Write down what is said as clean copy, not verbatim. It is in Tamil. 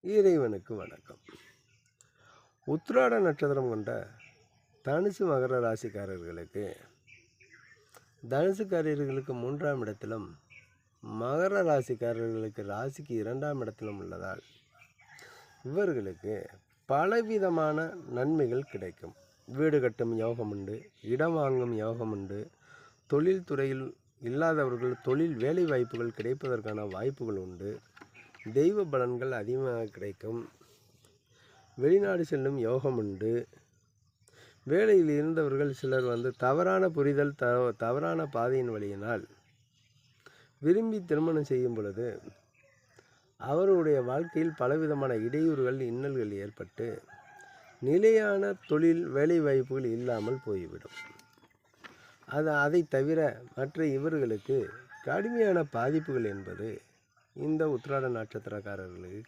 இறைவனுக்கு வணக்கம். உத்திராட நட்சத்திரம் கொண்ட தனுசு மகர ராசிக்காரர்களுக்கு, தனுசுக்காரர்களுக்கு 3ஆம் இடத்திலும், மகர ராசிக்காரர்களுக்கு ராசிக்கு 2ஆம் இடத்திலும் உள்ளதால் இவர்களுக்கு பலவிதமான நன்மைகள் கிடைக்கும். வீடு கட்டும் யோகம் உண்டு, இடம் வாங்கும் யோகம் உண்டு, தொழில் துறையில் இல்லாதவர்கள் தொழில் வேலை வாய்ப்புகள் கிடைப்பதற்கான வாய்ப்புகள் உண்டு, தெய்வ பலன்கள் அதிகமாக கிடைக்கும், வெளிநாடு செல்லும் யோகம் உண்டு. வேலையில் இருந்தவர்கள் சிலர் தவறான புரிதல், தவறான பாதையின் வழியினால் விரும்பி திருமணம் செய்யும் பொழுது அவருடைய வாழ்க்கையில் பலவிதமான இடையூறுகள், இன்னல்கள் ஏற்பட்டு நிலையான தொழில் வேலை வாய்ப்புகள் இல்லாமல் போய்விடும். அதை தவிர மற்ற இவர்களுக்கு கடுமையான பாதிப்புகள் என்பது இந்த உத்திராட நட்சத்திரக்காரர்களுக்கு